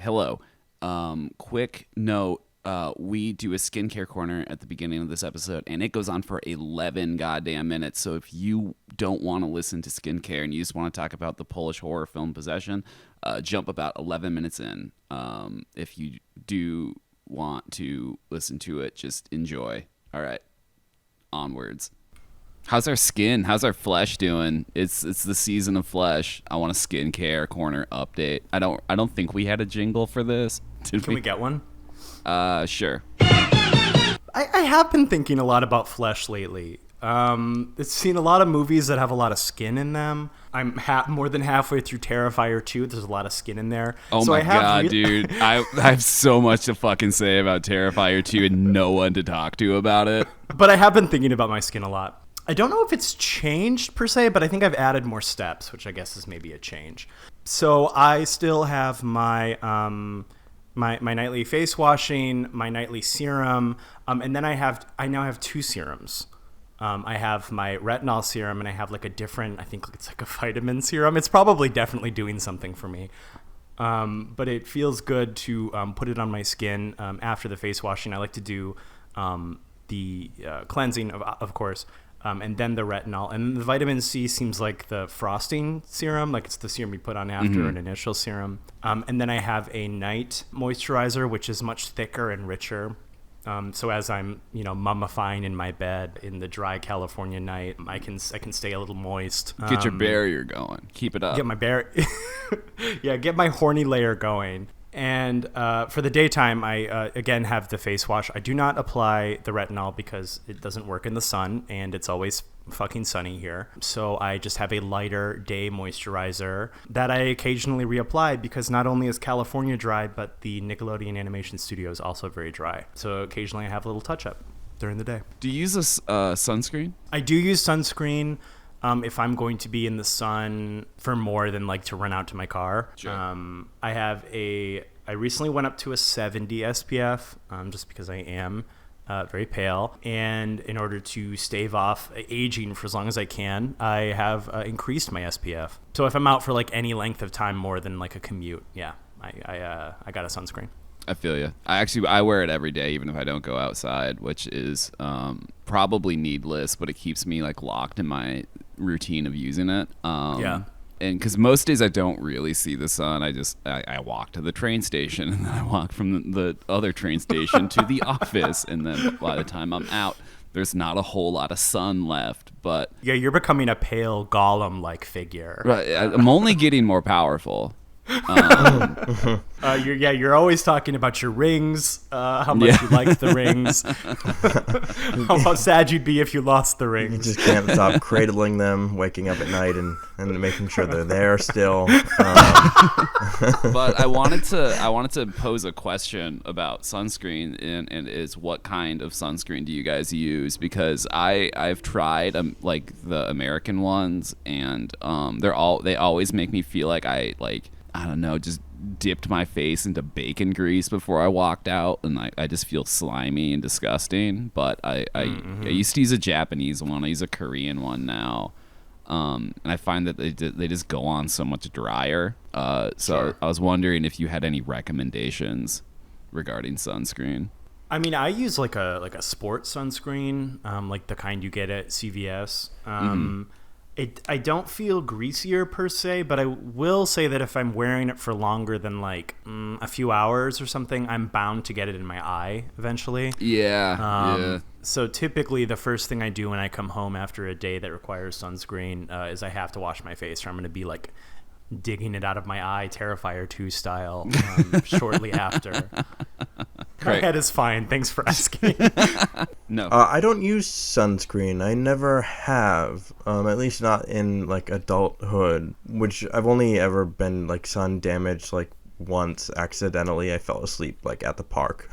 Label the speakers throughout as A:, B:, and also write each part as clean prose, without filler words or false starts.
A: hello. Quick note. We do a skincare corner at the beginning of this episode, and it goes on for 11 goddamn minutes. So if you don't want to listen to skincare and you just want to talk about the Polish horror film Possession, jump about 11 minutes in. If you do want to listen to it, just enjoy. All right, onwards. How's our skin? How's our flesh doing? It's the season of flesh. I want a skincare corner update. I don't think we had a jingle for this.
B: Can we get one?
A: Sure.
B: I have been thinking a lot about flesh lately. It's seen a lot of movies that have a lot of skin in them. I'm more than halfway through Terrifier 2. There's a lot of skin in there.
A: Oh so my god, dude. I have so much to fucking say about Terrifier 2 and no one to talk to about it.
B: But I have been thinking about my skin a lot. I don't know if it's changed per se, but I think I've added more steps, which I guess is maybe a change. So I still have my my nightly face washing, my nightly serum, and then I now have two serums. I have my retinol serum, and I have like a different, I think it's like a vitamin serum. It's probably definitely doing something for me. But it feels good to put it on my skin after the face washing. I like to do the cleansing, of course. And then the retinol, and the vitamin C seems like the frosting serum, like it's the serum you put on after an initial serum. And then I have a night moisturizer, which is much thicker and richer. So as I'm, mummifying in my bed in the dry California night, I can stay a little moist.
A: Get your barrier going. Keep it up.
B: Get my get my horny layer going. And for the daytime, I, again, have the face wash. I do not apply the retinol because it doesn't work in the sun, and it's always fucking sunny here. So I just have a lighter day moisturizer that I occasionally reapply because not only is California dry, but the Nickelodeon Animation Studio is also very dry. So occasionally I have a little touch-up during the day.
A: Do you use a sunscreen?
B: I do use sunscreen. If I'm going to be in the sun for more than like to run out to my car.
A: Sure.
B: I recently went up to a 70 SPF just because I am very pale. And in order to stave off aging for as long as I can, I have increased my SPF. So if I'm out for like any length of time more than like a commute, yeah, I got a sunscreen.
A: I feel you. I wear it every day, even if I don't go outside, which is probably needless, but it keeps me like locked in my routine of using it.
B: Yeah.
A: And because most days I don't really see the sun, I walk to the train station, and then I walk from the other train station to the office, and then by the time I'm out, there's not a whole lot of sun left. But
B: yeah, you're becoming a pale Gollum-like figure.
A: Right, I'm only getting more powerful.
B: You're always talking about your rings, how much you like the rings, how sad you'd be if you lost the rings.
C: You just can't stop cradling them, waking up at night and making sure they're there still.
A: But I wanted to pose a question about sunscreen, and is what kind of sunscreen do you guys use? Because I've tried like the American ones, and they always make me feel like I don't know, just dipped my face into bacon grease before I walked out, and I just feel slimy and disgusting. But I used to use a Japanese one. I use a Korean one now, and I find that they just go on so much drier. So I was wondering if you had any recommendations regarding sunscreen.
B: I mean, I use like a sports sunscreen, like the kind you get at CVS. I don't feel greasier per se, but I will say that if I'm wearing it for longer than like a few hours or something, I'm bound to get it in my eye eventually.
A: Yeah.
B: So typically the first thing I do when I come home after a day that requires sunscreen is I have to wash my face, or I'm going to be like digging it out of my eye, Terrifier 2 style, shortly after. My head is fine. Thanks for asking.
A: No.
C: I don't use sunscreen. I never have, at least not in like adulthood, which I've only ever been like sun damaged like once accidentally. I fell asleep like at the park.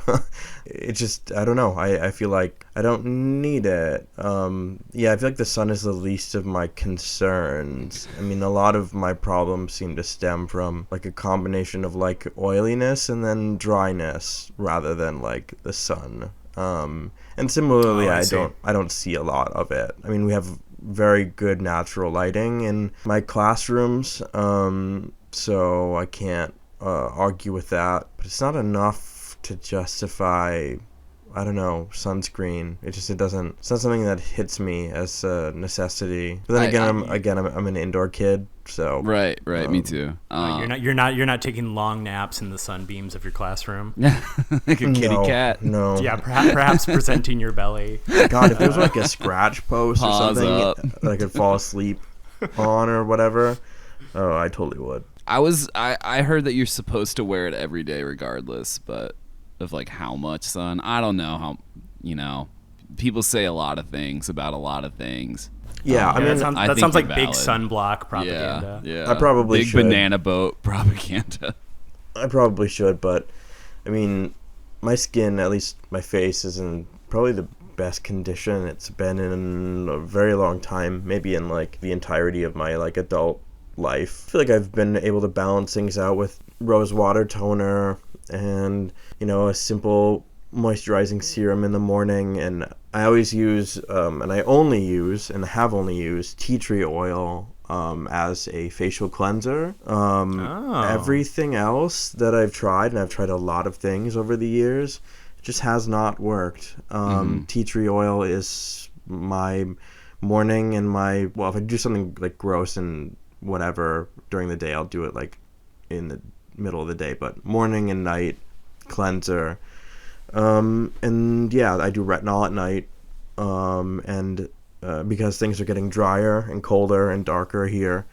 C: It just, I don't know. I feel like I don't need it. Yeah, I feel like the sun is the least of my concerns. I mean, a lot of my problems seem to stem from like a combination of like oiliness and then dryness rather than like the sun. And similarly, I don't see a lot of it. I mean, we have very good natural lighting in my classrooms, so I can't argue with that, but it's not enough to justify, I don't know, sunscreen. It doesn't. It's not something that hits me as a necessity. But then again, I'm an indoor kid, so
A: right. Me too.
B: You're not taking long naps in the sunbeams of your classroom.
A: Like a kitty cat.
C: No.
B: Yeah, perhaps presenting your belly.
C: God, if there's like a scratch post or
A: Paws
C: something
A: up.
C: that I could fall asleep on or whatever, oh, I totally would.
A: I heard that you're supposed to wear it every day regardless, but of like how much sun. I don't know how, people say a lot of things about a lot of things.
C: Yeah, I mean,
B: that sounds like big
A: valid.
B: sunblock propaganda.
A: Yeah.
C: I probably
A: big
C: should.
A: banana boat propaganda.
C: I probably should, but I mean, my skin, at least my face, is in probably the best condition it's been in a very long time, maybe in like the entirety of my like adult life. I feel like I've been able to balance things out with rose water toner and a simple moisturizing serum in the morning, and I always use and I only use and have only used tea tree oil as a facial cleanser. Everything else that I've tried, and I've tried a lot of things over the years, just has not worked. Tea tree oil is my morning and if I do something like gross and whatever during the day, I'll do it like in the middle of the day, but morning and night cleanser. And yeah, I do retinol at night. And because things are getting drier and colder and darker here,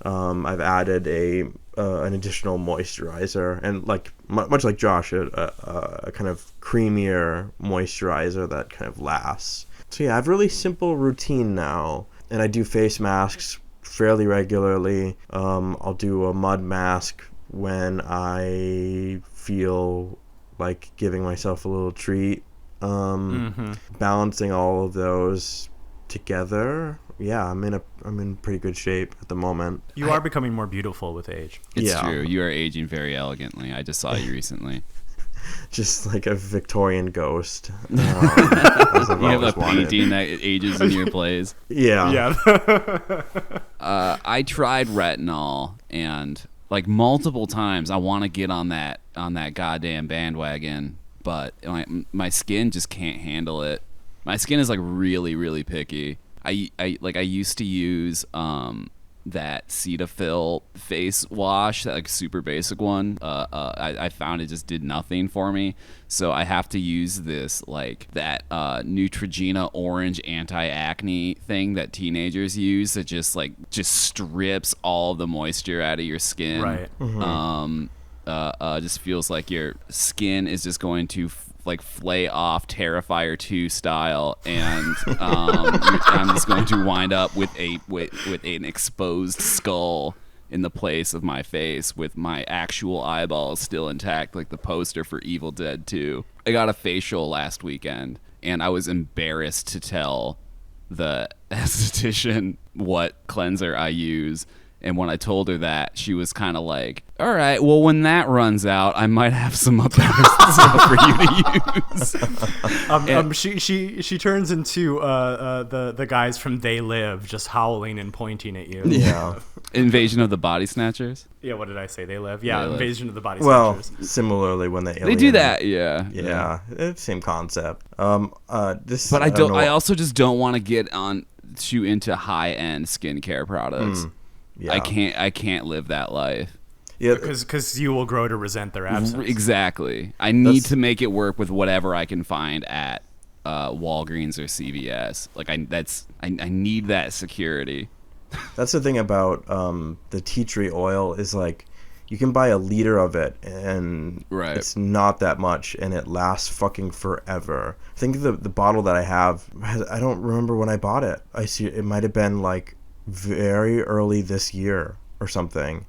C: I've added an additional moisturizer, and like much like Josh, a kind of creamier moisturizer that kind of lasts. So yeah, I have a really simple routine now, and I do face masks fairly regularly. I'll do a mud mask when I feel like giving myself a little treat. Balancing all of those together, yeah, I'm in pretty good shape at the moment.
B: You are becoming more beautiful with age.
A: It's true. You are aging very elegantly. I just saw you recently.
C: Just like a Victorian ghost.
A: You have a painting that ages in your place.
C: Yeah.
A: I tried retinol, and like multiple times I want to get on that goddamn bandwagon, but my skin just can't handle it. My skin is like really, really picky. I used to use that Cetaphil face wash, that like super basic one. I found it just did nothing for me, so I have to use this like that Neutrogena orange anti-acne thing that teenagers use that just strips all the moisture out of your skin.
B: Right.
A: Just feels like your skin is just going to like flay off Terrifier 2 style, and I'm just going to wind up with an exposed skull in the place of my face, with my actual eyeballs still intact, like the poster for Evil Dead 2. I got a facial last weekend, and I was embarrassed to tell the esthetician what cleanser I use. And when I told her that, she was kind of like, all right, well, when that runs out, I might have some other stuff for you to use.
B: She turns into the guys from They Live, just howling and pointing at you.
C: Yeah.
A: Invasion of the Body Snatchers?
B: Yeah, what did I say? They Live? Yeah,
A: They Live.
B: Invasion of the Body
C: Well,
B: Snatchers.
C: similarly when
A: They do that, yeah.
C: Yeah, it's same concept.
A: But I also just don't want to get into high-end skincare products.
C: Yeah.
A: I can't live that life.
C: Yeah,
B: because you will grow to resent their absence.
A: Exactly. I need to make it work with whatever I can find at Walgreens or CVS. Like I need that security.
C: That's the thing about the tea tree oil is like you can buy a liter of it and it's not that much and it lasts fucking forever. I think the bottle that I have, I don't remember when I bought it. I see it might have been like very early this year or something.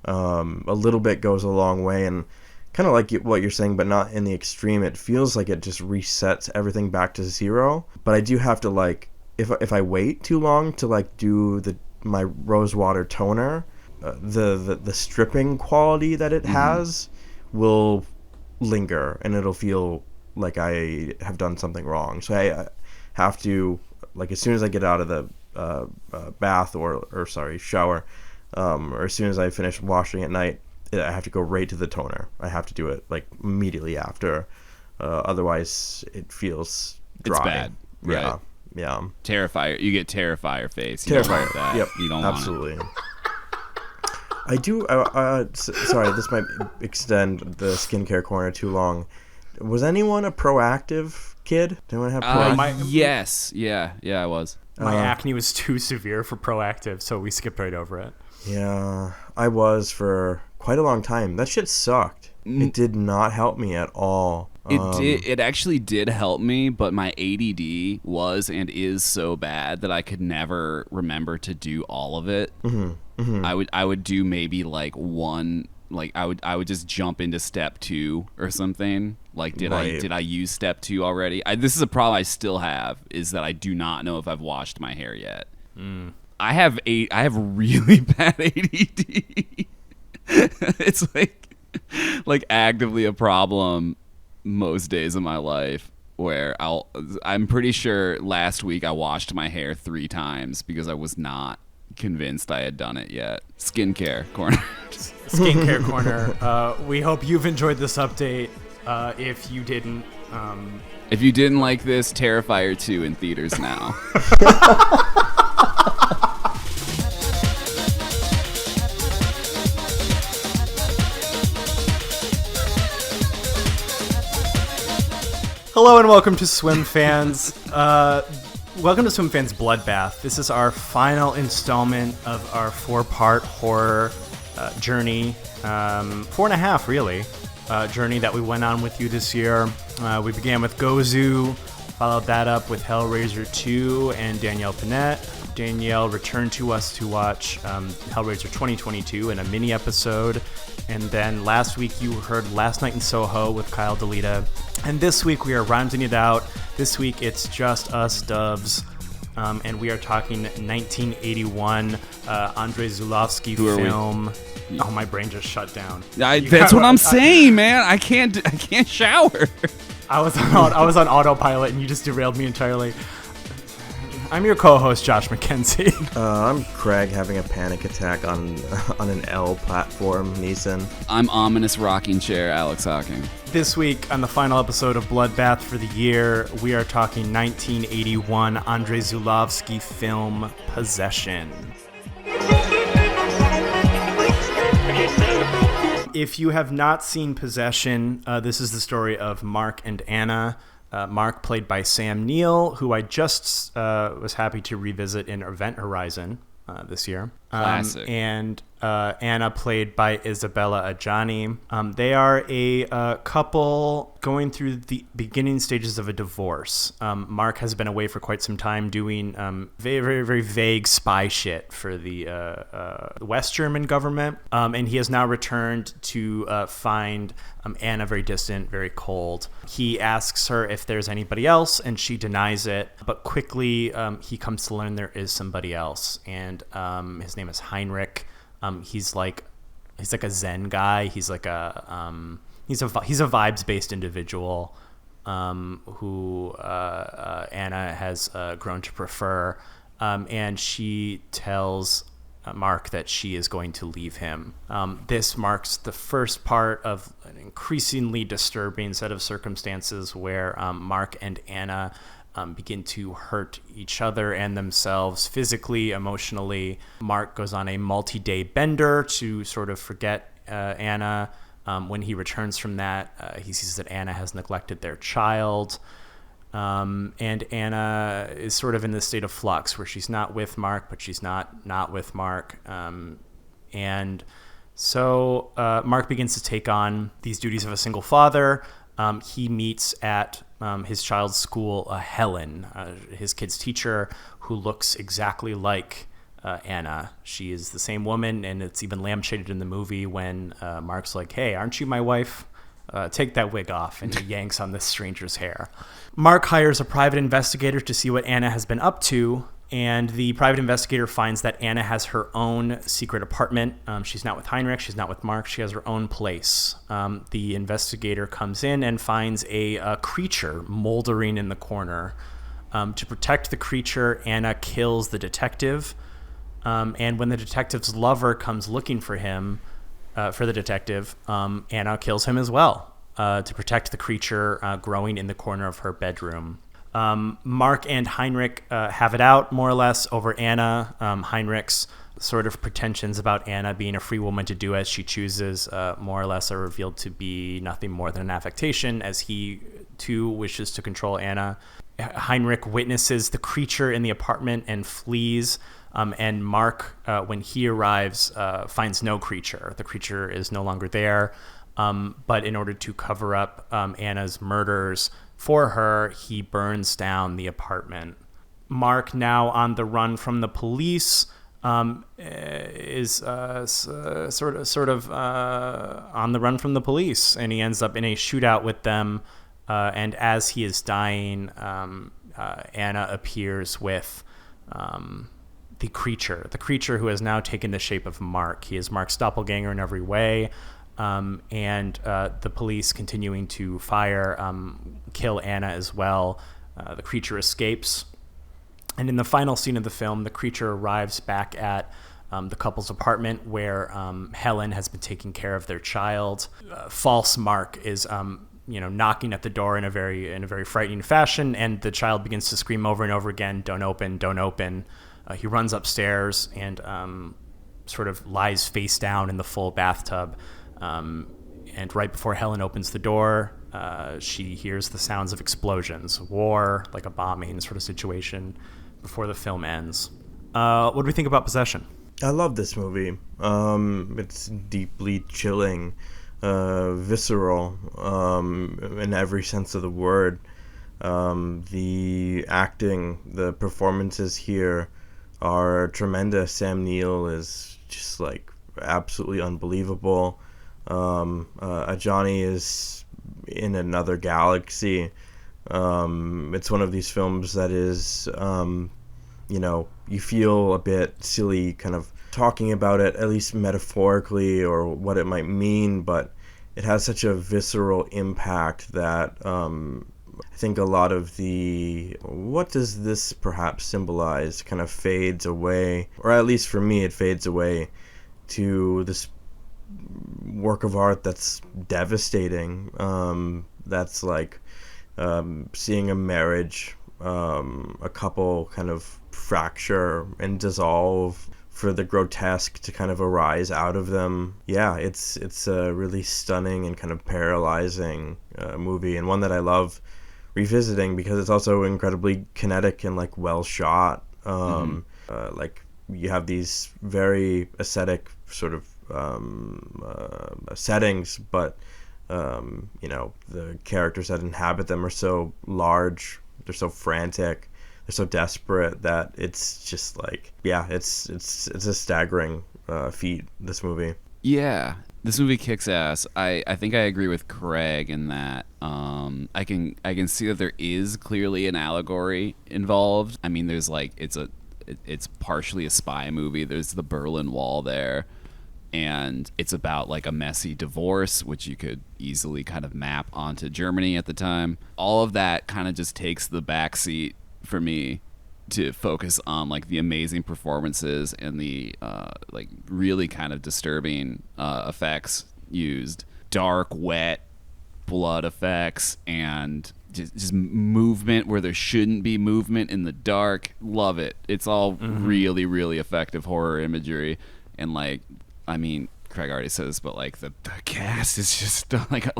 C: A little bit goes a long way, and kind of like what you're saying, but not in the extreme. It feels like it just resets everything back to zero. But I do have to like, if I wait too long to like do my rose water toner, the stripping quality that it has will linger, and it'll feel like I have done something wrong. So I have to, like, as soon as I get out of the bath or shower, or as soon as I finish washing at night, I have to go right to the toner. I have to do it like immediately after. Otherwise, it feels dry.
A: It's bad. Right.
C: Yeah.
A: Terrifier. You get Terrifier face. You
C: Terrifier.
A: Don't want that.
C: Yep.
A: You don't
C: absolutely.
A: want it.
C: I do. Sorry, this might extend the skincare corner too long. Was anyone a proactive kid? Did anyone have proactive?
A: Yes. Yeah, I was.
B: My acne was too severe for proactive, so we skipped right over it.
C: Yeah, I was for quite a long time. That shit sucked. It did not help me at all.
A: It actually did help me, but my ADD was and is so bad that I could never remember to do all of it. I would do maybe like one, like I would just jump into step 2 or something. Like did I use step 2 already? This is a problem I still have, is that I do not know if I've washed my hair yet. I have really bad ADD. It's like actively a problem most days of my life, where I'm pretty sure last week I washed my hair 3 times because I was not convinced I had done it yet. Skincare corner.
B: Skincare corner. We hope you've enjoyed this update. If you didn't
A: like this, Terrifier 2 in theaters now.
B: Hello and welcome to Swimfans. Welcome to Swimfans Bloodbath. This is our final installment of our 4-part horror journey, 4.5 really, journey that we went on with you this year. We began with Gozu, followed that up with Hellraiser 2 and Danielle Panette. Danielle returned to us to watch Hellraiser 2022 in a mini episode. And then last week you heard Last Night in Soho with Kyle DeLita. And this week we are rounding it out. This week it's just us doves. And we are talking 1981 Andrei Zulawski film. Oh, my brain just shut down.
A: That's what I'm saying, man. I can't shower.
B: I was on autopilot and you just derailed me entirely. I'm your co-host, Josh McKenzie.
C: I'm Craig, having a panic attack on an L platform, Neeson.
A: I'm ominous rocking chair, Alex Hawking.
B: This week, on the final episode of Bloodbath for the year, we are talking 1981 Andrei Zulawski film, Possession. If you have not seen Possession, this is the story of Mark and Anna. Mark, played by Sam Neill, who I just was happy to revisit in Event Horizon this year.
A: Classic.
B: And Anna, played by Isabella Adjani. They are a couple going through the beginning stages of a divorce. Mark has been away for quite some time doing very, very, very vague spy shit for the West German government. And he has now returned to find Anna very distant, very cold. He asks her if there's anybody else, and she denies it. But quickly, he comes to learn there is somebody else. And his name is Heinrich. He's like a Zen guy. He's like he's a vibes-based individual who Anna has grown to prefer, and she tells Mark that she is going to leave him. This marks the first part of an increasingly disturbing set of circumstances where Mark and Anna begin to hurt each other and themselves physically, emotionally. Mark goes on a multi-day bender to sort of forget Anna. When he returns from that, he sees that Anna has neglected their child. And Anna is sort of in this state of flux where she's not with Mark, but she's not with Mark. And so Mark begins to take on these duties of a single father. He meets at his child's school Helen, his kid's teacher, who looks exactly like Anna. She is the same woman, and it's even lampshaded in the movie when Mark's like, "Hey, aren't you my wife? Take that wig off," and he yanks on this stranger's hair. Mark hires a private investigator to see what Anna has been up to, and the private investigator finds that Anna has her own secret apartment. She's not with Heinrich, she's not with Mark, she has her own place. The investigator comes in and finds a creature moldering in the corner. To protect the creature, Anna kills the detective, and when the detective's lover comes looking for him, for the detective, Anna kills him as well to protect the creature growing in the corner of her bedroom. Mark and Heinrich have it out more or less over Anna. Heinrich's sort of pretensions about Anna being a free woman to do as she chooses more or less are revealed to be nothing more than an affectation, as he too wishes to control Anna. Heinrich witnesses the creature in the apartment and flees, and Mark, when he arrives, finds no creature. The creature is no longer there, but in order to cover up Anna's murders for her, he burns down the apartment. Mark, now on the run from the police, is sort of on the run from the police, and he ends up in a shootout with them. And as he is dying, Anna appears with the creature who has now taken the shape of Mark. He is Mark's doppelganger in every way. And the police, continuing to fire, kill Anna as well. The creature escapes. And in the final scene of the film, the creature arrives back at the couple's apartment where Helen has been taking care of their child. False Mark is knocking at the door in a very frightening fashion, and the child begins to scream over and over again, "Don't open, don't open." He runs upstairs and sort of lies face down in the full bathtub. And right before Helen opens the door, she hears the sounds of explosions, war, like a bombing sort of situation, before the film ends. What do we think about Possession?
C: I love this movie. It's deeply chilling, visceral, in every sense of the word. The acting, the performances here are tremendous. Sam Neill is just like absolutely unbelievable. Ajani is in another galaxy. It's one of these films that is, you feel a bit silly kind of talking about it, at least metaphorically, or what it might mean, but it has such a visceral impact that I think a lot of the what does this perhaps symbolize kind of fades away, or at least for me it fades away to this work of art that's devastating. That's like seeing a marriage, a couple kind of fracture and dissolve for the grotesque to kind of arise out of them. Yeah, it's a really stunning and kind of paralyzing movie, and one that I love revisiting because it's also incredibly kinetic and like well shot. Like you have these very aesthetic sort of settings, but the characters that inhabit them are so large, they're so frantic, they're so desperate that it's just like, yeah, it's a staggering feat, this movie.
A: Yeah, this movie kicks ass. I think I agree with Craig in that I can see that there is clearly an allegory involved. I mean, there's like it's partially a spy movie. There's the Berlin Wall there, and it's about like a messy divorce, which you could easily kind of map onto Germany at the time. All of that kind of just takes the backseat for me to focus on like the amazing performances and the like really kind of disturbing effects used. Dark, wet, blood effects, and just movement where there shouldn't be movement in the dark. Love it. It's all really, really effective horror imagery. And like, I mean, Craig already says, but like the cast is just like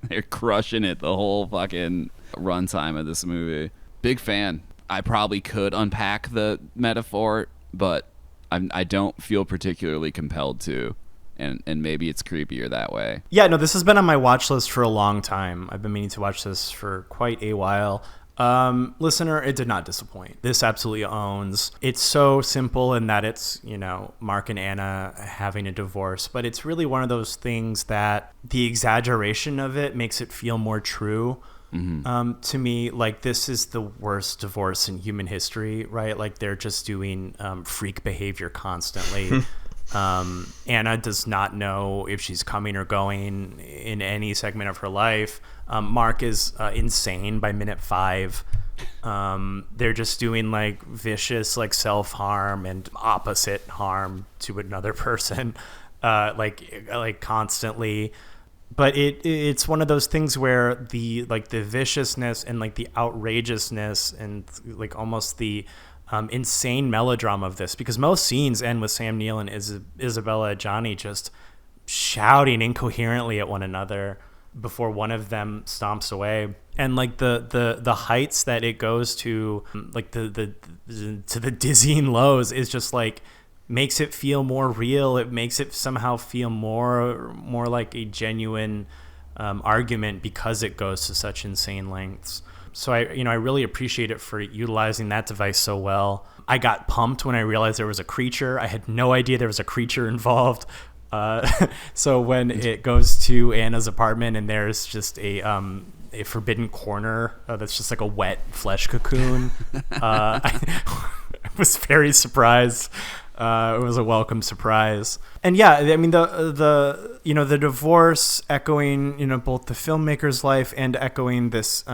A: they're crushing it the whole fucking runtime of this movie. Big fan. I probably could unpack the metaphor, but I don't feel particularly compelled to, and maybe it's creepier that way.
B: Yeah, no, this has been on my watch list for a long time. I've been meaning to watch this for quite a while. Listener, it did not disappoint. This absolutely owns. It's so simple in that it's, Mark and Anna having a divorce, but it's really one of those things that the exaggeration of it makes it feel more true. To me, like, this is the worst divorce in human history, right? Like, they're just doing freak behavior constantly. Anna does not know if she's coming or going in any segment of her life. Mark is insane by minute 5. They're just doing like vicious like self-harm and opposite harm to another person. like constantly. But it's one of those things where the viciousness and like the outrageousness and like almost the insane melodrama of this, because most scenes end with Sam Neill and Isabella Adjani just shouting incoherently at one another before one of them stomps away, and like the heights that it goes to, like the to the dizzying lows, is just like makes it feel more real. It makes it somehow feel more like a genuine argument, because it goes to such insane lengths. So I really appreciate it for utilizing that device so well. I got pumped when I realized there was a creature. I had no idea there was a creature involved. So when it goes to Anna's apartment and there's just a forbidden corner that's just like a wet flesh cocoon, I was very surprised. It was a welcome surprise. And yeah, I mean the divorce echoing both the filmmaker's life and echoing this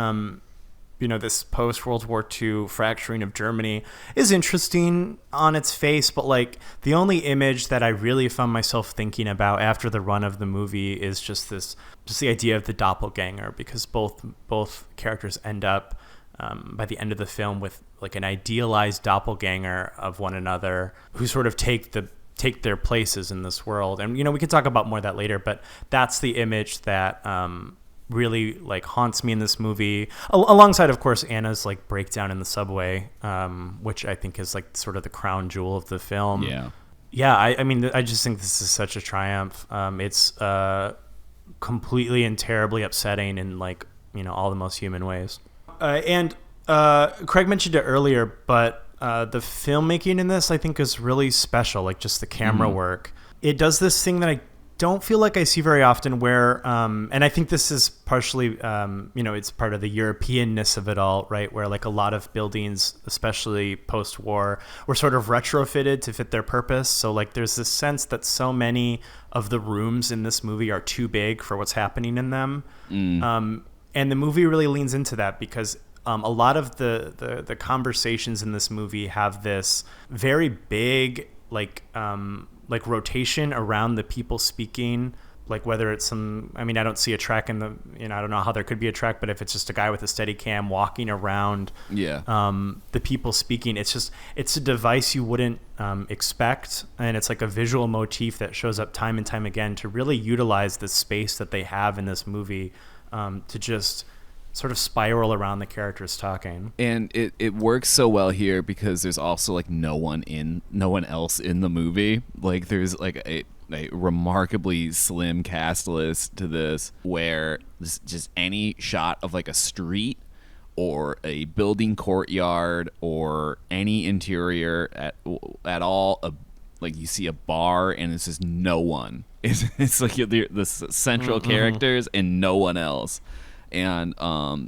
B: this post World War II fracturing of Germany is interesting on its face, but like the only image that I really found myself thinking about after the run of the movie is just the idea of the doppelganger, because both characters end up by the end of the film with like an idealized doppelganger of one another, who sort of take their places in this world. And we can talk about more of that later, but that's the image that really like haunts me in this movie, alongside of course Anna's like breakdown in the subway, which I think is like sort of the crown jewel of the film. I mean I just think this is such a triumph. It's completely and terribly upsetting in like all the most human ways. And Craig mentioned it earlier, but the filmmaking in this I think is really special, like just the camera work. It does this thing that I don't feel like I see very often, where and I think this is partially it's part of the Europeanness of it all, right, where like a lot of buildings, especially post-war, were sort of retrofitted to fit their purpose. So like there's this sense that so many of the rooms in this movie are too big for what's happening in them. And the movie really leans into that, because a lot of the conversations in this movie have this very big like rotation around the people speaking, like whether it's I don't see a track in the, I don't know how there could be a track, but if it's just a guy with a steady cam walking around the people speaking, it's a device you wouldn't expect. And it's like a visual motif that shows up time and time again to really utilize the space that they have in this movie to just sort of spiral around the characters talking.
A: And it works so well here because there's also like no one else in the movie. Like there's like a remarkably slim cast list to this, where just any shot of like a street or a building courtyard or any interior at all, like you see a bar and it's just no one. It's like the central characters and no one else. And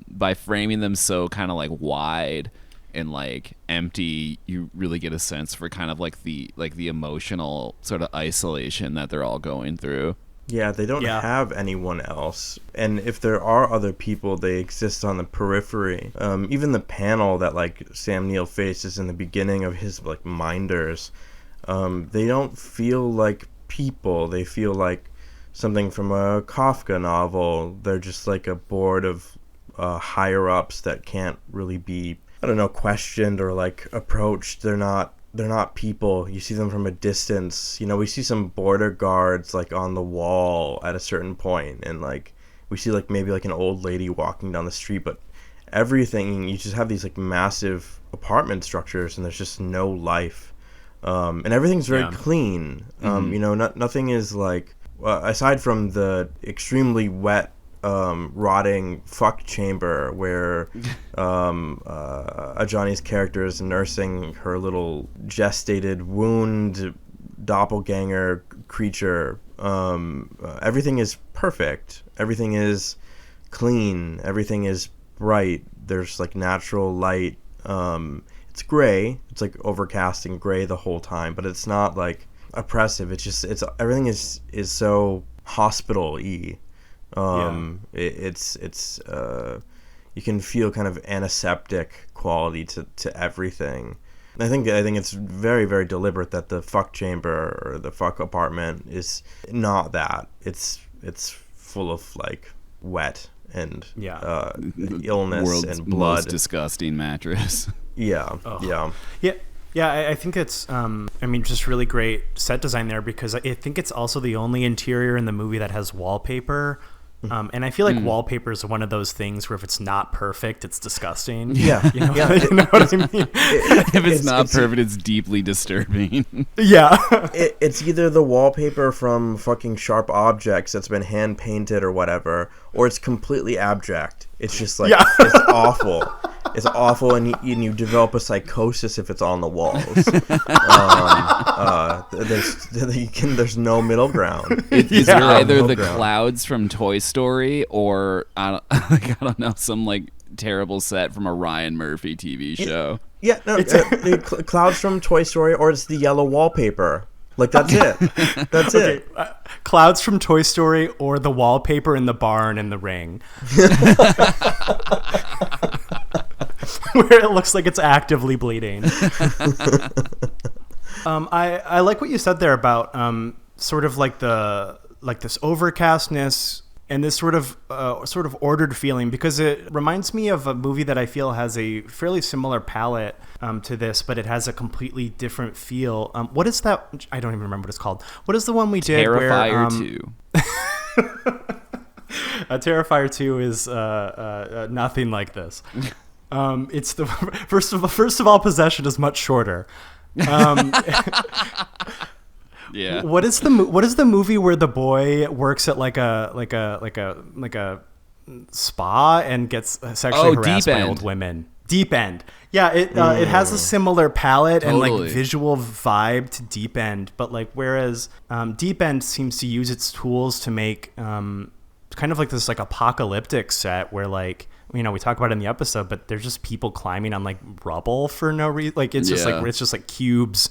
A: by framing them so kind of like wide and like empty, you really get a sense for kind of like the emotional sort of isolation that they're all going through.
C: Yeah, they don't have anyone else. And if there are other people, they exist on the periphery. Even the panel that like Sam Neill faces in the beginning of his like minders, they don't feel like people. They feel like something from a Kafka novel. They're just like a board of higher-ups that can't really be, questioned or like approached. They're not people. You see them from a distance. We see some border guards like on the wall at a certain point, and like we see like maybe like an old lady walking down the street, but everything, you just have these like massive apartment structures and there's just no life. And everything's very clean. Nothing is like, aside from the extremely wet, rotting fuck chamber where Ajani's character is nursing her little gestated wound doppelganger creature, everything is perfect. Everything is clean. Everything is bright. There's like natural light. It's gray. It's like overcast and gray the whole time, but it's not like oppressive. It's everything is so hospital-y. It's you can feel kind of antiseptic quality to everything. I think it's very, very deliberate that the fuck chamber or the fuck apartment is not that. It's full of like wet and illness
A: World's
C: and blood.
A: most disgusting mattress.
C: Yeah, yeah.
B: Yeah, I think it's, just really great set design there, because I think it's also the only interior in the movie that has wallpaper. And I feel like wallpaper is one of those things where if it's not perfect, it's disgusting.
C: Yeah,
B: you know what I mean?
A: If it's not perfect, it's deeply disturbing.
B: Yeah.
C: It's either the wallpaper from fucking Sharp Objects that's been hand painted or whatever, or it's completely abstract. It's just like, it's awful. It's awful, and you develop a psychosis if it's on the walls. There's no middle ground.
A: It's either the clouds from Toy Story or I don't know, some like terrible set from a Ryan Murphy TV show.
C: Yeah, no, the clouds from Toy Story, or it's the yellow wallpaper. Like, that's it. That's it.
B: Clouds from Toy Story, or the wallpaper in the barn in The Ring. Where it looks like it's actively bleeding. I like what you said there about sort of like this overcastness and this sort of ordered feeling, because it reminds me of a movie that I feel has a fairly similar palette to this, but it has a completely different feel. What is that? I don't even remember what it's called. What is the one we did?
A: Terrifier 2.
B: Terrifier 2 is nothing like this. It's the first of all, Possession is much shorter.
A: Yeah.
B: What is the movie where the boy works at like a spa and gets sexually harassed by old women? Deep End. Yeah, it has a similar palette and like visual vibe to Deep End, but like whereas Deep End seems to use its tools to make kind of like this like apocalyptic set where like, you know, we talk about it in the episode, but there's just people climbing on like rubble for no reason. Like it's just like cubes.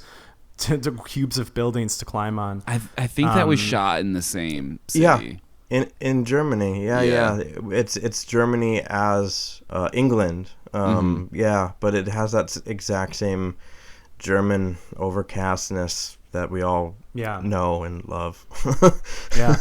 B: Cubes of buildings to climb on.
A: I think that was shot in the same city.
C: Yeah, in Germany. Yeah. It's Germany as England. Yeah, but it has that exact same German overcastness that we all know and love.
B: Yeah,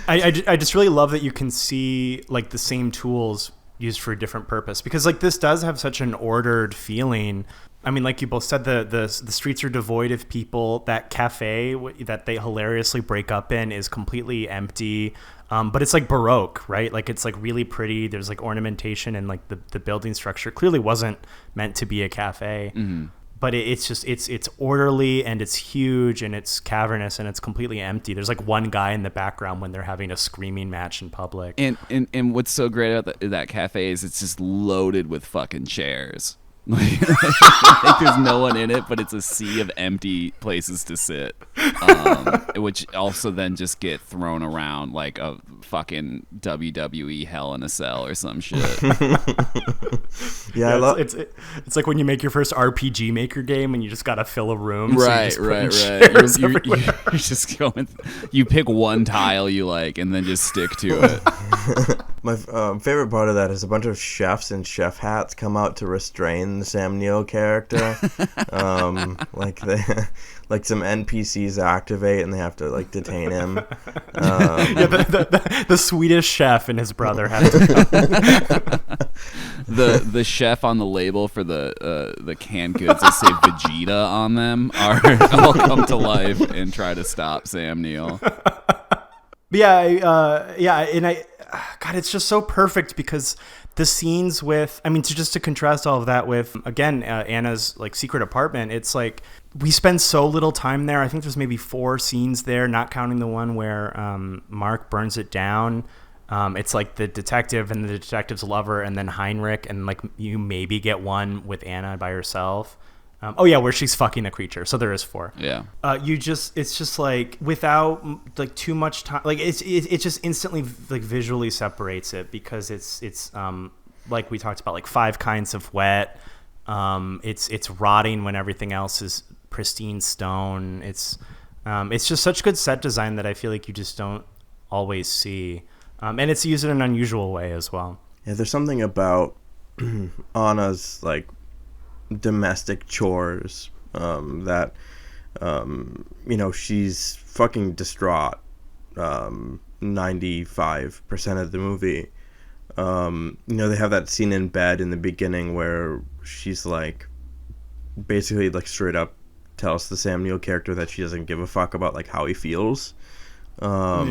B: I just really love that you can see like the same tools used for a different purpose, because like this does have such an ordered feeling. I mean, like you both said, the streets are devoid of people. That cafe that they hilariously break up in is completely empty, but it's like Baroque, right? Like it's like really pretty. There's like ornamentation, and like the building structure clearly wasn't meant to be a cafe. Mm-hmm. But it's just it's orderly, and it's huge, and it's cavernous, and it's completely empty. There's like one guy in the background when they're having a screaming match in public.
A: And what's so great about that cafe is it's just loaded with fucking chairs. Like there's no one in it, but it's a sea of empty places to sit, which also then just get thrown around like a fucking WWE Hell in a Cell or some shit.
C: Yeah,
B: it's like when you make your first RPG Maker game and you just gotta fill a room.
A: Right. You're just going. You pick one tile you like and then just stick to it.
C: My favorite part of that is a bunch of chefs in chef hats come out to restrain the Sam Neill character. Like some NPCs activate and they have to like detain him.
B: The Swedish chef and his brother have to
A: the chef on the label for the canned goods that say Vegeta on them all come to life and try to stop Sam Neill.
B: God, it's just so perfect, because the scenes with, I mean, to contrast all of that with, again, Anna's like secret apartment, it's like we spend so little time there. I think there's maybe 4 scenes there, not counting the one where Mark burns it down. It's like the detective and the detective's lover, and then Heinrich, and like you maybe get one with Anna by herself. Where she's fucking a creature. So there is 4.
A: Yeah.
B: It's just like without like too much time. Like it just instantly like visually separates it, because it's like we talked about, like 5 kinds of wet. It's rotting when everything else is pristine stone. It's just such good set design that I feel like you just don't always see. And it's used in an unusual way as well.
C: Yeah, there's something about Anna's like domestic chores, that she's fucking distraught 95% of the movie. They have that scene in bed in the beginning where she's like basically like straight up tells the Sam Neill character that she doesn't give a fuck about like how he feels. And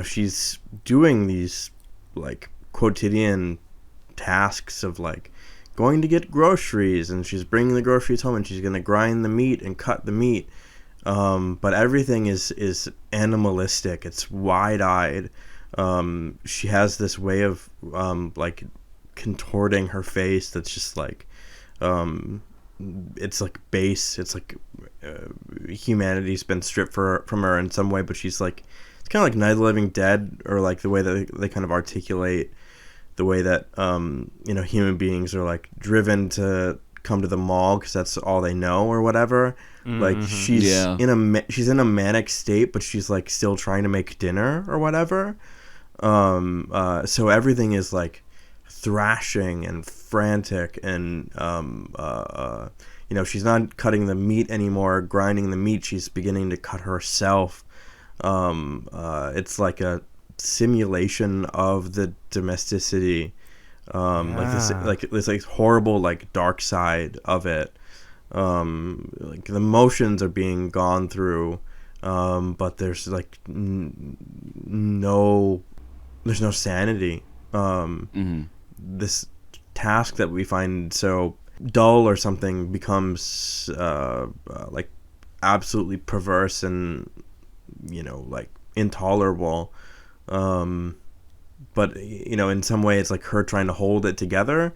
C: she's doing these like quotidian tasks of like going to get groceries, and she's bringing the groceries home, and she's gonna grind the meat and cut the meat, but everything is animalistic. It's wide-eyed. She has this way of like contorting her face that's just like it's like base. It's like humanity's been stripped from her in some way, but she's like, it's kind of like Night of the Living Dead, or like the way that they kind of articulate the way that human beings are like driven to come to the mall because that's all they know or whatever. Like she's in a manic state, but she's like still trying to make dinner or whatever. So everything is like thrashing and frantic, and she's not cutting the meat anymore, grinding the meat. She's beginning to cut herself. It's like a simulation of the domesticity, like this horrible like dark side of it. Like the emotions are being gone through, but there's like no sanity. This task that we find so dull or something becomes like absolutely perverse and like intolerable. But in some way it's like her trying to hold it together.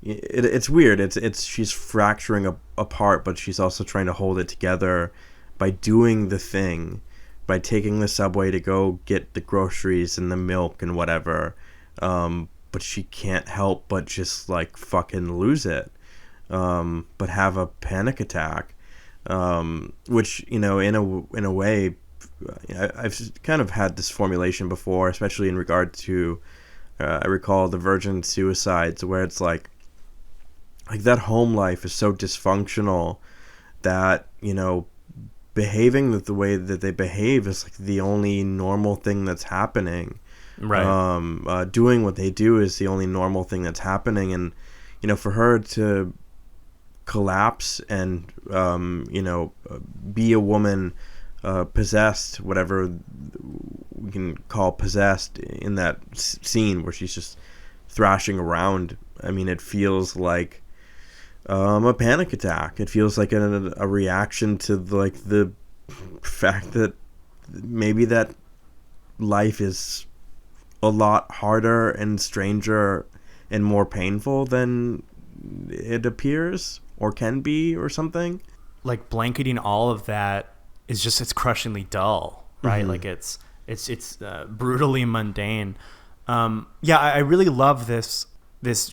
C: It's weird. It's she's fracturing apart, but she's also trying to hold it together by doing the thing, by taking the subway to go get the groceries and the milk and whatever. But she can't help but just like fucking lose it, but have a panic attack, which in a way, I've kind of had this formulation before, especially in regard to I recall the Virgin Suicides, where it's like that home life is so dysfunctional that behaving the way that they behave is like the only normal thing that's happening. Right. Doing what they do is the only normal thing that's happening, and for her to collapse and be a woman possessed, whatever we can call possessed, in that scene where she's just thrashing around. I mean, it feels like a panic attack. It feels like a reaction to the fact that maybe that life is a lot harder and stranger and more painful than it appears or can be, or something.
B: Like blanketing all of that is just, it's crushingly dull, right? Like it's brutally mundane. I really love this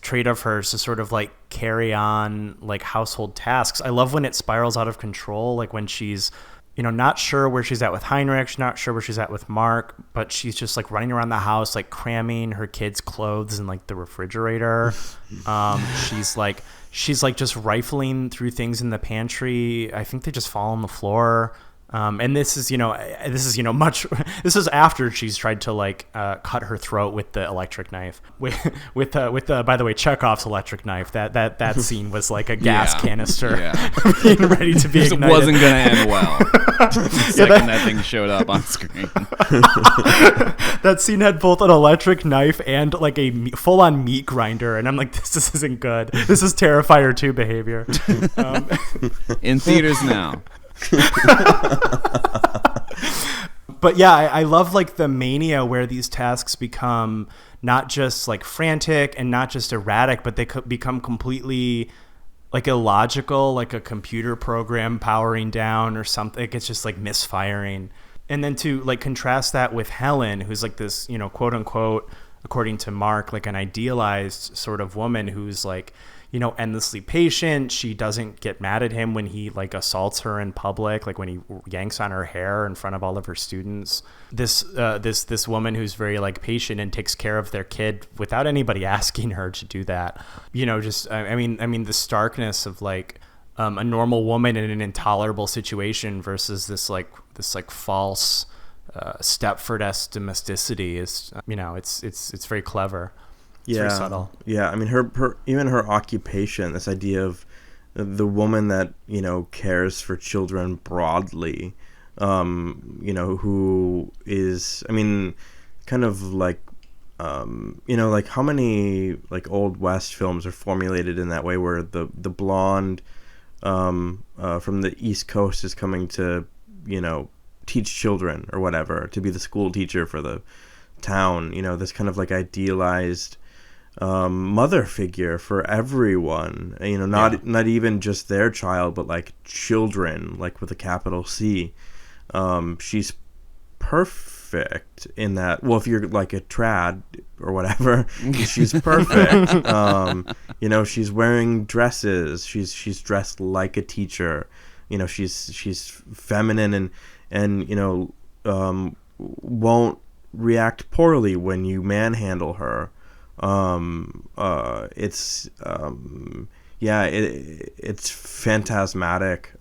B: trait of hers to sort of like carry on like household tasks. I love when it spirals out of control, like when she's not sure where she's at with Heinrich, not sure where she's at with Mark, but she's just like running around the house, like cramming her kids' clothes in like the refrigerator. She's like just rifling through things in the pantry. I think they just fall on the floor. And this is after she's tried to like cut her throat with the electric knife, with by the way, Chekhov's electric knife. That scene was like a gas canister being ready to be ignited.
A: It wasn't gonna end well. The second that thing showed up on screen.
B: That scene had both an electric knife and like a full-on meat grinder, and I'm like, this isn't good. This is Terrifier 2 behavior.
A: In theaters now.
B: But yeah, I love like the mania where these tasks become not just like frantic and not just erratic, but they become completely like illogical, like a computer program powering down or something. It's just like misfiring. And then to like contrast that with Helen, who's like this, quote unquote, according to Mark, like an idealized sort of woman who's like, endlessly patient. She doesn't get mad at him when he like assaults her in public, like when he yanks on her hair in front of all of her students. This woman who's very like patient and takes care of their kid without anybody asking her to do that. I mean the starkness of like a normal woman in an intolerable situation versus this false Stepford-esque domesticity is, it's very clever. It's very subtle.
C: Yeah. I mean, her even her occupation, this idea of the woman that, cares for children broadly, who is, I mean, kind of like, like how many like Old West films are formulated in that way, where the blonde from the East Coast is coming to, teach children or whatever, to be the school teacher for the town, this kind of like idealized mother figure for everyone, not even just their child, but like children, like with a capital C. She's perfect in that. Well, if you're like a trad or whatever, she's perfect. She's wearing dresses. She's dressed like a teacher. She's feminine and won't react poorly when you manhandle her. It's phantasmatic.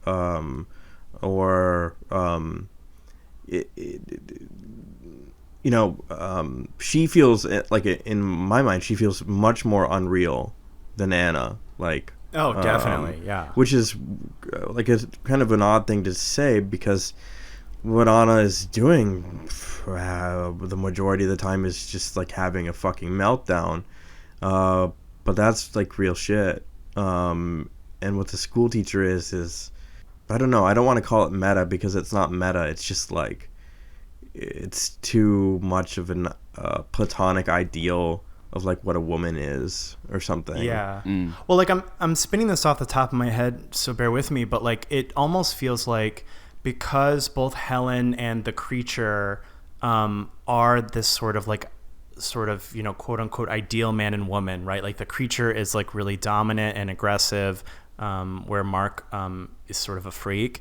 C: She feels like, in my mind, she feels much more unreal than Anna. Like,
B: oh, definitely, yeah.
C: Which is like a kind of an odd thing to say, because what Anna is doing the majority of the time is just like having a fucking meltdown, but that's like real shit. And what the school teacher is I don't know, I don't want to call it meta, because it's not meta. It's just like, it's too much of an platonic ideal of like what a woman is or something.
B: Yeah. Well, like I'm spinning this off the top of my head, so bear with me, but like it almost feels like, because both Helen and the creature are this sort of quote unquote ideal man and woman, right? Like the creature is like really dominant and aggressive, where Mark is sort of a freak.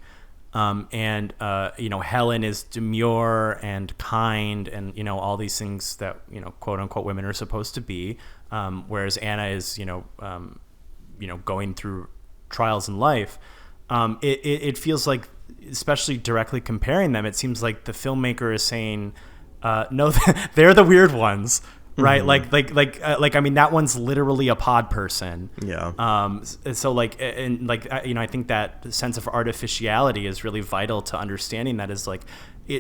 B: And Helen is demure and kind and, all these things that, quote unquote women are supposed to be. Whereas Anna is, going through trials in life. It feels like, especially directly comparing them, it seems like the filmmaker is saying, no, they're the weird ones, right? Mm-hmm. Like I mean, that one's literally a pod person.
C: Yeah.
B: So like, and like, I think that sense of artificiality is really vital to understanding that, is like,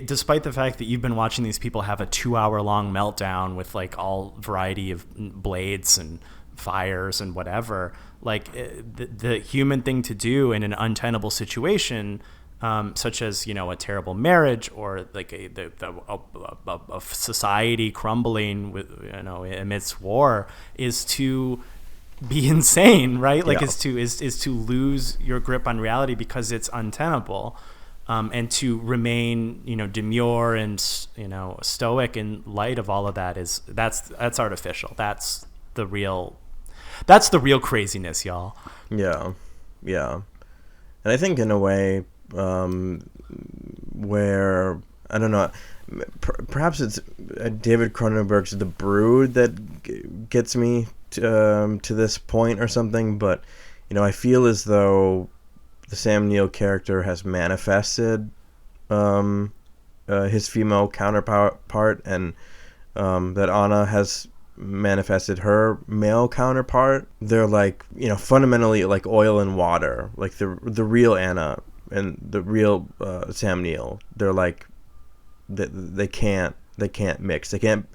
B: despite the fact that you've been watching these people have a 2-hour-long meltdown with like all variety of blades and fires and whatever, like the human thing to do in an untenable situation, such as a terrible marriage, or like a society crumbling with amidst war, is to be insane, right? Like, is to lose your grip on reality because it's untenable, and to remain demure and stoic in light of all of that that's artificial. That's the real craziness, y'all.
C: Yeah. And I think in a way, where, I don't know, perhaps it's David Cronenberg's The Brood that gets me to this point or something, but I feel as though the Sam Neill character has manifested his female counterpart, and that Anna has manifested her male counterpart. They're like, fundamentally like oil and water, like the real Anna and the real Sam Neill. They're like, they can't mix. They can't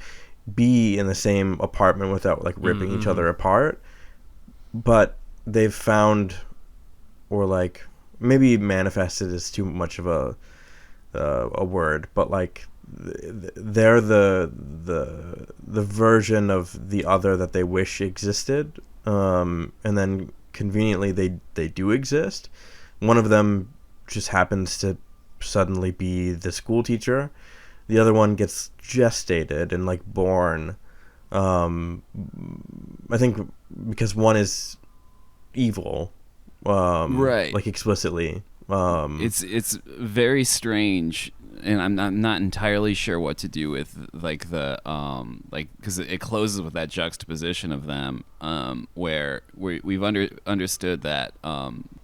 C: be in the same apartment without like ripping each other apart. But they've found, or like, maybe manifested is too much of a word, but like they're the version of the other that they wish existed, and then conveniently they do exist. One of them just happens to suddenly be the school teacher. The other one gets gestated and like born. I think because one is evil,
A: Right.
C: like explicitly.
A: It's very strange, and I'm not entirely sure what to do with like the like, because it closes with that juxtaposition of them, where we've understood that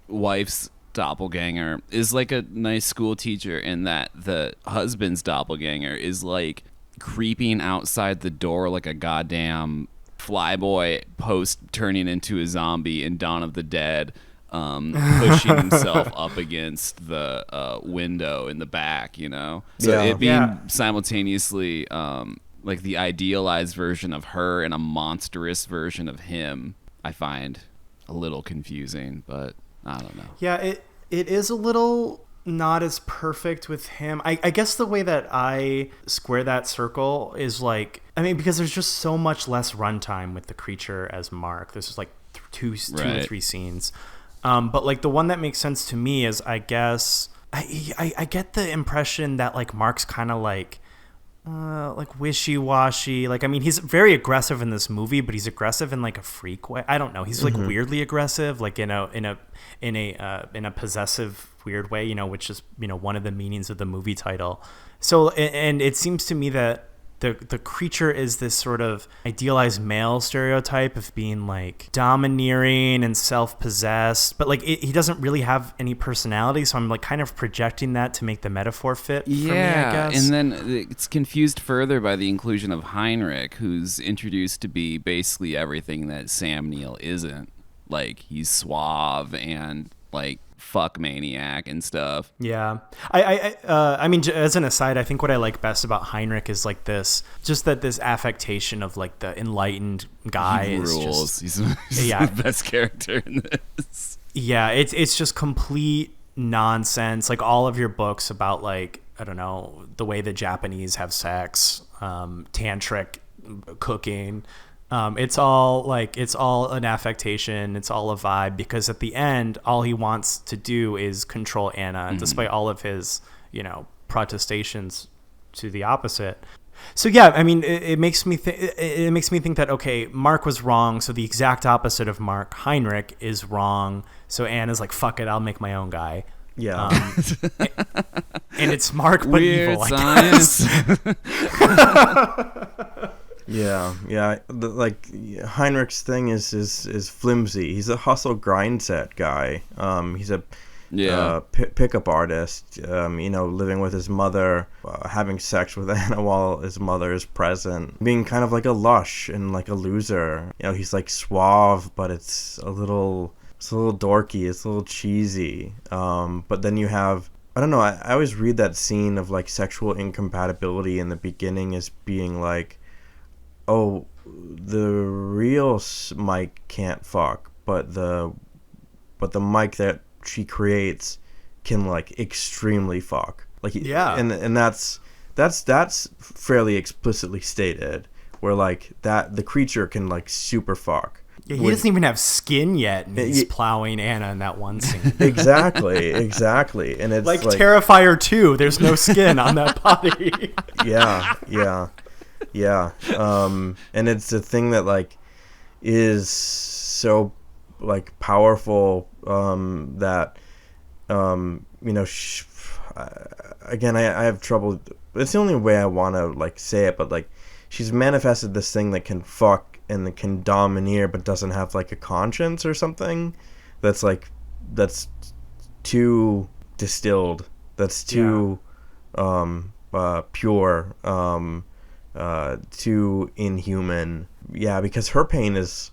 A: wife's doppelganger is like a nice school teacher, and that the husband's doppelganger is like creeping outside the door like a goddamn flyboy post turning into a zombie in Dawn of the Dead, pushing himself up against the window in the back, you know? So
C: Yeah.
A: it being
B: Yeah.
A: simultaneously like the idealized version of her and a monstrous version of him, I find a little confusing, but I don't know.
B: Yeah, it is a little not as perfect with him. I guess the way that I square that circle is like, I mean, because there's just so much less runtime with the creature as Mark. There's just like two or
A: Right.
B: three scenes. But like the one that makes sense to me is, I guess, I get the impression that like Mark's kind of like wishy-washy. Like, I mean, he's very aggressive in this movie, but he's aggressive in like a freak way. I don't know. He's like weirdly aggressive, like in a possessive weird way, you know, which is, you know, one of the meanings of the movie title. So, and it seems to me that the creature is this sort of idealized male stereotype of being like domineering and self-possessed, but like he doesn't really have any personality, so I'm like kind of projecting that to make the metaphor fit for me, I guess.
A: And then it's confused further by the inclusion of Heinrich, who's introduced to be basically everything that Sam Neill isn't. Like, he's suave and like fuck maniac and stuff.
B: Yeah. I mean, as an aside, I think what I like best about Heinrich is like this affectation of like the enlightened guy.
A: He
B: is
A: rules.
B: just,
A: He's
B: yeah.
A: the best character in this.
B: Yeah, it's just complete nonsense. Like all of your books about like, I don't know, the way the Japanese have sex, tantric cooking. It's all an affectation. It's all a vibe, because at the end, all he wants to do is control Anna, despite all of his, you know, protestations to the opposite. So yeah, I mean, it makes me think that, okay, Mark was wrong, so the exact opposite of Mark, Heinrich, is wrong. So Anna's like, fuck it, I'll make my own guy.
C: Yeah.
B: And it's Mark but
A: Weird
B: evil, I
A: science.
B: guess.
C: Yeah. Like Heinrich's thing is flimsy. He's a hustle grind set guy. He's a pickup artist. You know, living with his mother, having sex with Anna while his mother is present, being kind of like a lush and like a loser. You know, he's like suave, but it's a little dorky. It's a little cheesy. But then you have, I don't know. I always read that scene of like sexual incompatibility in the beginning as being like, oh, the real Mike can't fuck, but the Mike that she creates can like extremely fuck. Like,
B: Yeah.
C: and that's fairly explicitly stated, where like that the creature can like super fuck.
B: Yeah, he doesn't even have skin yet, and he's plowing Anna in that one scene.
C: Exactly, and it's
B: like Terrifier 2, there's no skin on that body.
C: Yeah. And it's a thing that like is so like powerful, that you know, again, I have trouble. It's the only way I want to like say it, but like she's manifested this thing that can fuck and that can domineer, but doesn't have like a conscience or something. That's too distilled. That's too pure. Too inhuman. Yeah, because her pain is,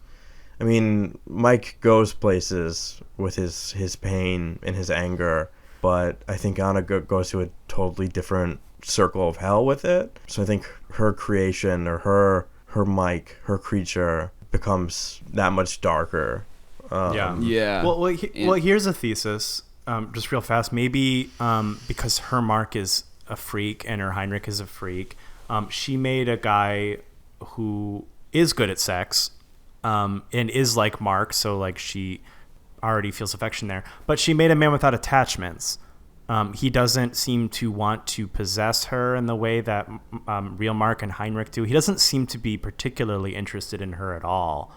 C: I mean, Mike goes places with his pain and his anger, but I think Anna goes to a totally different circle of hell with it. So I think her creation, or her Mike, her creature, becomes that much darker.
A: Yeah.
B: Well, here's a thesis, just real fast. Maybe because her Mark is a freak and her Heinrich is a freak, she made a guy who is good at sex, and is like Mark, so like she already feels affection there. But she made a man without attachments. He doesn't seem to want to possess her in the way that real Mark and Heinrich do. He doesn't seem to be particularly interested in her at all.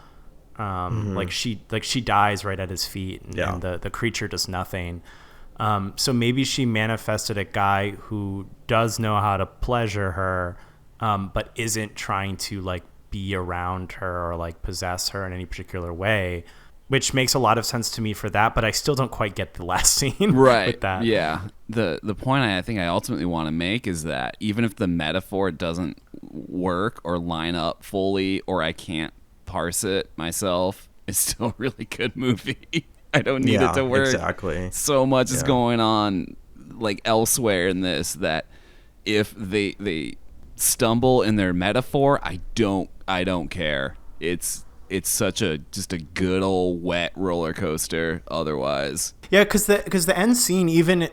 B: She dies right at his feet, and the creature does nothing. So maybe she manifested a guy who does know how to pleasure her, but isn't trying to like be around her or like possess her in any particular way, which makes a lot of sense to me for that. But I still don't quite get the last scene
A: right
B: with that.
A: Yeah, the point I think I ultimately want to make is that even if the metaphor doesn't work or line up fully, or I can't parse it myself, it's still a really good movie. I don't need it to work.
C: Exactly.
A: So much is going on like elsewhere in this that if they stumble in their metaphor, I don't care. It's such a just a good old wet roller coaster otherwise.
B: Yeah, because the end scene, even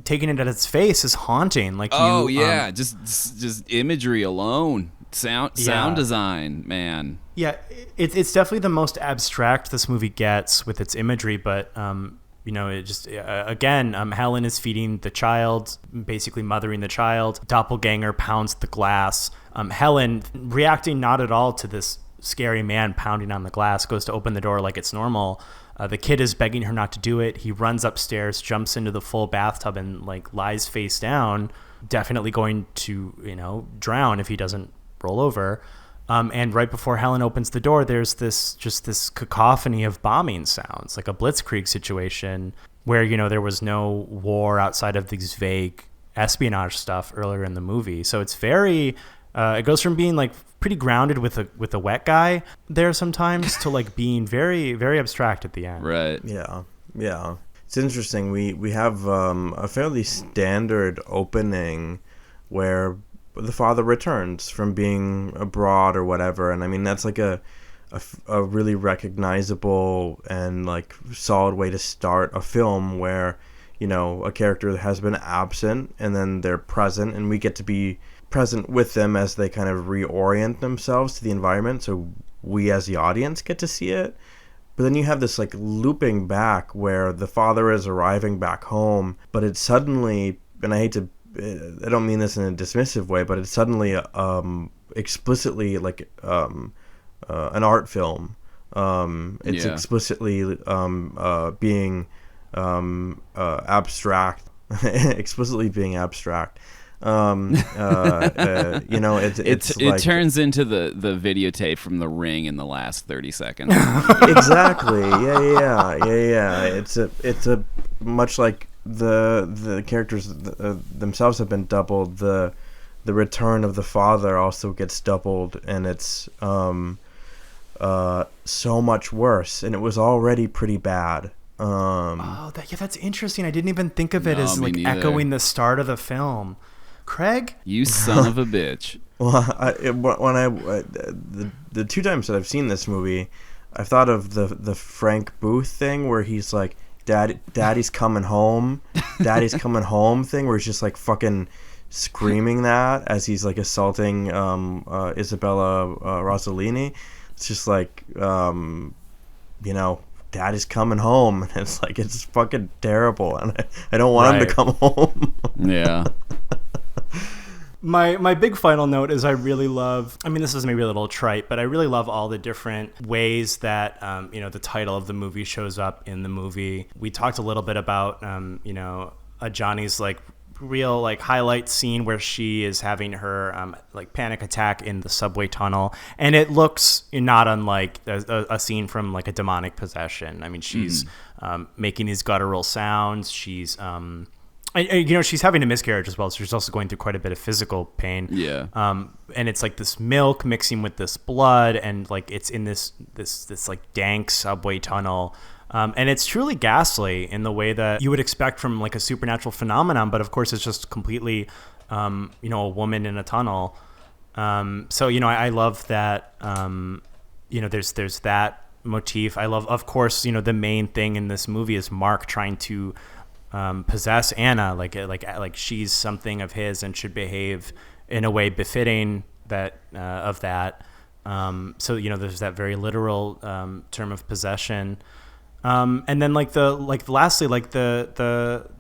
B: taking it at its face, is haunting. Like
A: just imagery alone, sound design, man.
B: Yeah, it's definitely the most abstract this movie gets with its imagery, but it just again, Helen is feeding the child, basically mothering the child. Doppelganger pounds the glass. Helen, reacting not at all to this scary man pounding on the glass, goes to open the door like it's normal. The kid is begging her not to do it. He runs upstairs, jumps into the full bathtub, and like lies face down, definitely going to drown if he doesn't roll over. And right before Helen opens the door, there's this cacophony of bombing sounds, like a blitzkrieg situation where, there was no war outside of these vague espionage stuff earlier in the movie. So it's very, it goes from being like pretty grounded with a wet guy there sometimes to like being very, very abstract at the end.
A: Right.
C: Yeah. Yeah. It's interesting. We have a fairly standard opening where the father returns from being abroad or whatever, and I mean that's like a really recognizable and like solid way to start a film where a character has been absent and then they're present, and we get to be present with them as they kind of reorient themselves to the environment, so we as the audience get to see it. But then you have this like looping back where the father is arriving back home, but it's suddenly, and I don't mean this in a dismissive way, but it's suddenly explicitly like an art film. It's explicitly being abstract, explicitly being abstract.
A: It turns into the videotape from The Ring in the last 30 seconds.
C: Exactly. Yeah. It's a much like the characters themselves have been doubled. The return of the father also gets doubled, and it's so much worse, and it was already pretty bad.
B: That's interesting. I didn't even think of it as like echoing the start of the film. Craig,
A: you son of a bitch.
C: Well, the two times that I've seen this movie, I've thought of the Frank Booth thing where he's like, Daddy's coming home, Daddy's coming home thing, where he's just like fucking screaming that as he's like assaulting Isabella Rossellini. It's just like Daddy's coming home, and it's like it's fucking terrible, and I don't want him to come home.
A: Yeah.
B: My big final note is I really love, I mean, this is maybe a little trite, but I really love all the different ways that, the title of the movie shows up in the movie. We talked a little bit about, Johnny's like real like highlight scene where she is having her like panic attack in the subway tunnel, and it looks not unlike a scene from like a demonic possession. I mean, she's making these guttural sounds. She's she's having a miscarriage as well, so she's also going through quite a bit of physical pain.
A: Yeah.
B: And it's like this milk mixing with this blood, and like it's in this like dank subway tunnel. And it's truly ghastly in the way that you would expect from like a supernatural phenomenon, but of course it's just completely, a woman in a tunnel. So I love that. There's that motif. I love, of course, the main thing in this movie is Mark trying to possess Anna, like she's something of his and should behave in a way befitting that of that. So there's that very literal term of possession. And then lastly,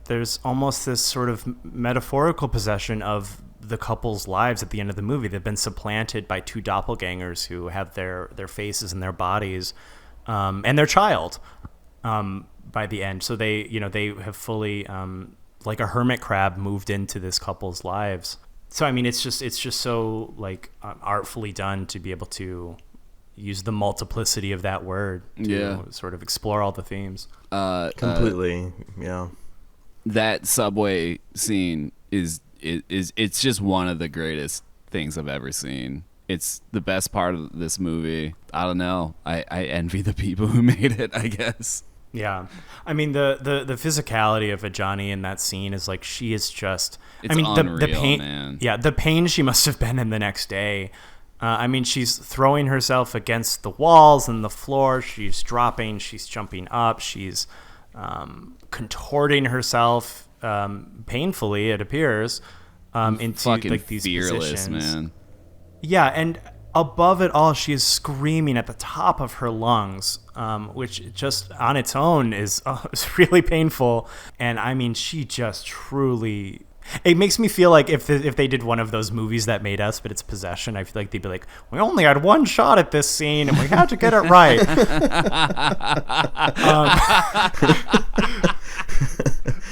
B: there's almost this sort of metaphorical possession of the couple's lives at the end of the movie. They've been supplanted by two doppelgangers who have their faces and their bodies, and their child, by the end. So they have fully, like a hermit crab, moved into this couple's lives. So I mean, it's just so like artfully done to be able to use the multiplicity of that word to sort of explore all the themes.
C: Completely, yeah.
A: That subway scene is it's just one of the greatest things I've ever seen. It's the best part of this movie. I don't know. I envy the people who made it, I guess.
B: Yeah. I mean, the physicality of Ajani in that scene is like, she is just,
A: It's
B: I mean,
A: unreal,
B: the pain,
A: man.
B: Yeah, the pain she must have been in the next day. I mean, she's throwing herself against the walls and the floor. She's dropping. She's jumping up. She's contorting herself painfully, it appears, into
A: Fucking
B: like these
A: fearless,
B: positions.
A: man.
B: Yeah, and above it all, she is screaming at the top of her lungs, which just on its own is really painful. And I mean, she just truly... It makes me feel like if they did one of those movies that made us, but it's Possession, I feel like they'd be like, we only had one shot at this scene and we had to get it right.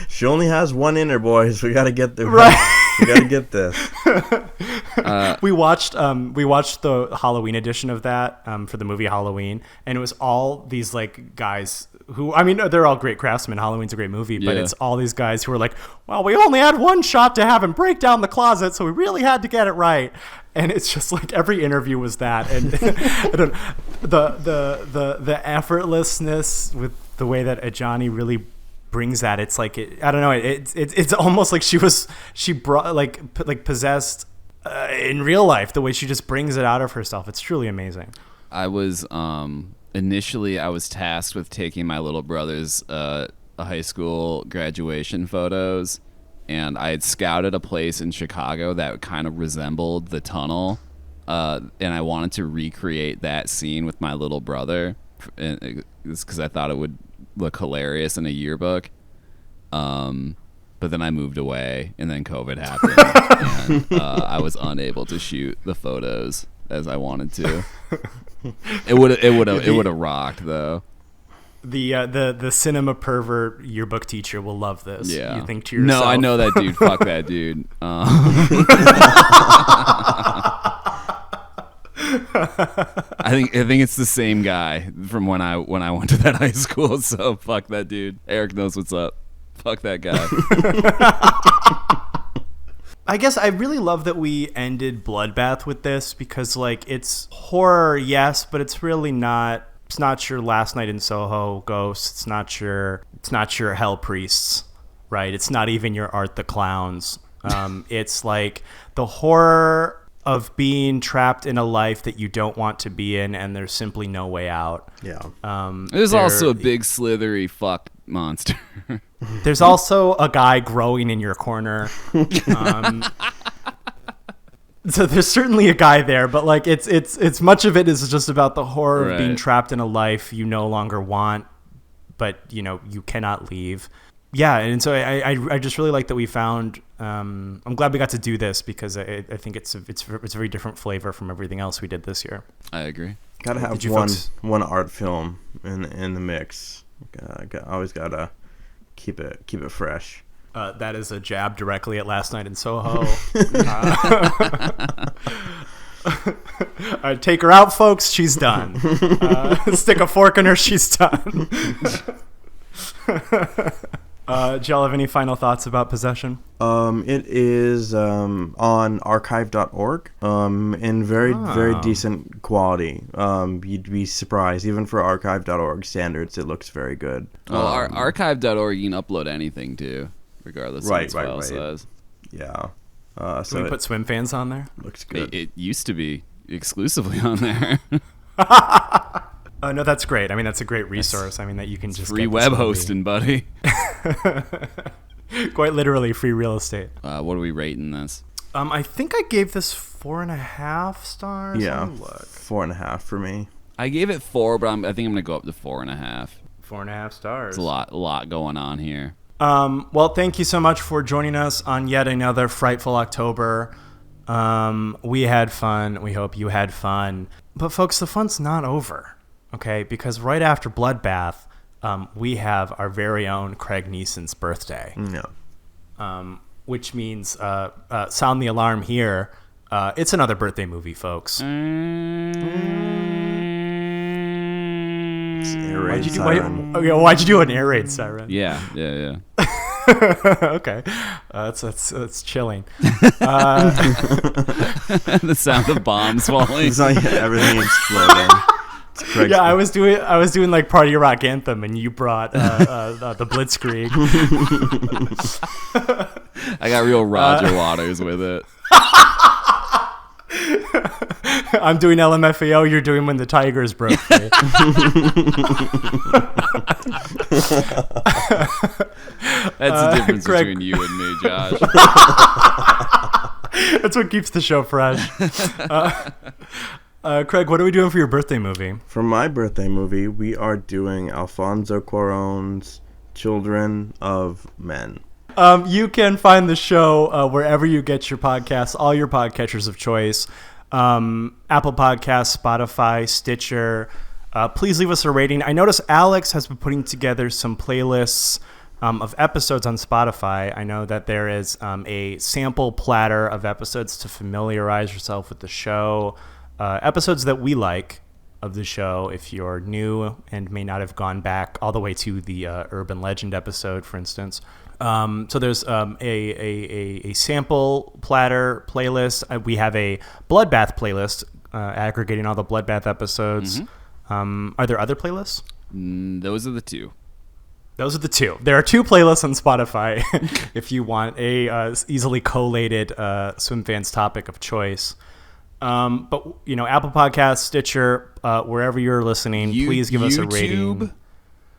C: She only has one inner, boys. We gotta get the
B: Right.
C: We gotta get this.
B: We watched the Halloween edition of that for the movie Halloween, and it was all these like guys who, I mean, they're all great craftsmen. Halloween's a great movie, but it's all these guys who are like, well, we only had one shot to have him break down the closet, so we really had to get it right. And it's just like every interview was that, and the effortlessness with the way that Ajani really brings that. It's like I don't know. It's almost like she brought like possessed in real life. The way she just brings it out of herself. It's truly amazing.
A: I was initially I was tasked with taking my little brother's high school graduation photos, and I had scouted a place in Chicago that kind of resembled the tunnel, and I wanted to recreate that scene with my little brother, because I thought it would look hilarious in a yearbook. But then I moved away, and then COVID happened, and I was unable to shoot the photos as I wanted to. It would have rocked though.
B: The cinema pervert yearbook teacher will love this.
A: Yeah.
B: You think to yourself,
A: No, I know that dude. Fuck that dude. I think it's the same guy from when I went to that high school. So fuck that dude. Eric knows what's up. Fuck that guy.
B: I guess I really love that we ended Bloodbath with this, because like it's horror, yes, but it's really not. It's not your Last Night in Soho ghosts. It's not your Hell Priests, right? It's not even your Art the Clowns. It's like the horror of being trapped in a life that you don't want to be in, and there's simply no way out.
C: Yeah.
A: There's also a big slithery fuck monster.
B: There's also a guy growing in your corner. So there's certainly a guy there, but like it's much of it is just about the horror of being trapped in a life you no longer want, but you cannot leave. Yeah, and so I just really like that we found. I'm glad we got to do this, because I think it's a very different flavor from everything else we did this year.
A: I agree.
C: Gotta have one art film in the mix. Always gotta keep it fresh.
B: That is a jab directly at Last Night in Soho. Take her out, folks. She's done. Stick a fork in her. She's done. Do y'all have any final thoughts about Possession?
C: It is on archive.org in very decent quality. You'd be surprised. Even for archive.org standards, it looks very good.
A: Well, archive.org, you can upload anything to, regardless of what its file size.
C: Yeah.
B: Can we put Swimfans on there?
C: Looks good.
A: It used to be exclusively on there.
B: No, that's great. I mean, that's a great resource. I mean, that you can just
A: free web hosting, buddy.
B: Quite literally free real estate.
A: What are we rating this?
B: I think I gave this 4.5 stars.
C: Yeah, 4.5 for me.
A: I gave it 4, but I think I'm gonna go up to 4.5.
B: 4.5 stars.
A: There's a lot going on here.
B: Well, thank you so much for joining us on yet another frightful October. We had fun. We hope you had fun. But folks, the fun's not over, okay? Because right after Bloodbath, we have our very own Craig Neeson's birthday.
C: Yeah.
B: Which means sound the alarm here. It's another birthday movie, folks. Why'd you do an air raid siren?
A: Yeah.
B: Okay, that's chilling.
A: The sound of bombs falling.
C: It's like everything exploding.
B: Yeah, I was doing like Party Rock Anthem, and you brought the Blitzkrieg.
A: I got real Roger Waters with it.
B: I'm doing LMFAO. You're doing When the Tigers Broke Free.
A: That's the difference
B: Craig,
A: between you and me, Josh.
B: That's what keeps the show fresh. Craig, what are we doing for your birthday movie?
C: For my birthday movie, we are doing Alfonso Cuarón's Children of Men.
B: You can find the show wherever you get your podcasts, all your podcatchers of choice, Apple Podcasts, Spotify, Stitcher. Please leave us a rating. I notice Alex has been putting together some playlists of episodes on Spotify. I know that there is a sample platter of episodes to familiarize yourself with the show, episodes that we like of the show if you're new and may not have gone back all the way to the Urban Legend episode, for instance. So there's a sample platter playlist. We have a Bloodbath playlist aggregating all the Bloodbath episodes. Mm-hmm. Are there other playlists?
A: Those are the two.
B: Those are the two. There are two playlists on Spotify if you want a easily collated Swimfans topic of choice. But, you know, Apple Podcasts, Stitcher, wherever you're listening, please give us a rating.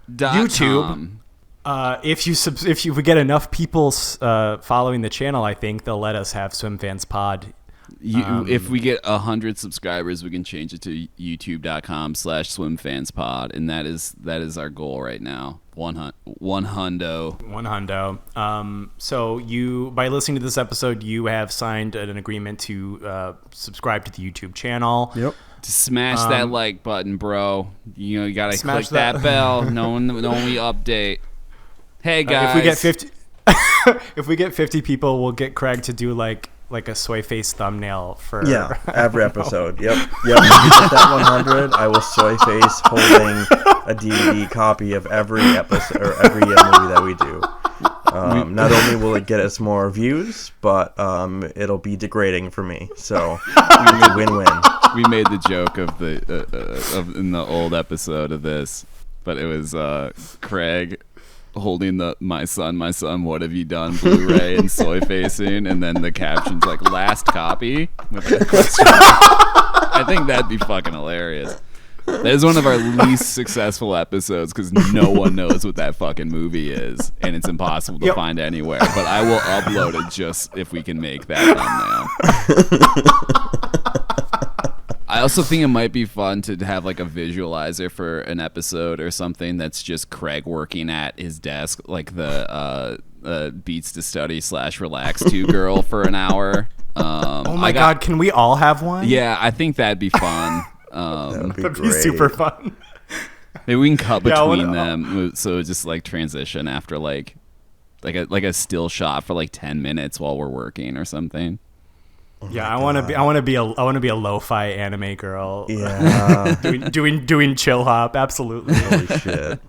B: YouTube. If we get enough people following the channel, I think they'll let us have Swimfans Pod.
A: If we get 100 subscribers, we can change it to youtube.com/swimfanspod, and that is our goal right now. One hundo. So you, by listening to this episode, you have signed an agreement to subscribe to the YouTube channel.
C: Yep.
A: To smash that like button, bro. You know, you gotta click that bell. No one we update. Hey guys,
B: if we get 50 people, we'll get Craig to do like a soy face thumbnail for
C: every episode. Yep. If you get that 100, I will soy face holding a DVD copy of every episode or every movie that we do. Not only will it get us more views, but it'll be degrading for me. So it's a win-win.
A: We made the joke of in the old episode of this, but it was Craig holding the my son, what have you done Blu-ray and soy facing, and then the caption's like last copy with a question. I think that'd be fucking hilarious. That is one of our least successful episodes because no one knows what that fucking movie is, and it's impossible to find anywhere. But I will upload it just if we can make that thumbnail. I also think it might be fun to have like a visualizer for an episode or something that's just Craig working at his desk, like the Beats to Study / Relax to girl for an hour.
B: Oh my God, can we all have one?
A: Yeah, I think that'd be fun.
B: That'd be super fun.
A: Maybe we can cut between them, so just like transition after like a still shot for like 10 minutes while we're working or something.
B: Yeah, I want to be a lo-fi anime girl.
C: Yeah,
B: doing chill hop. Absolutely.
C: Holy shit.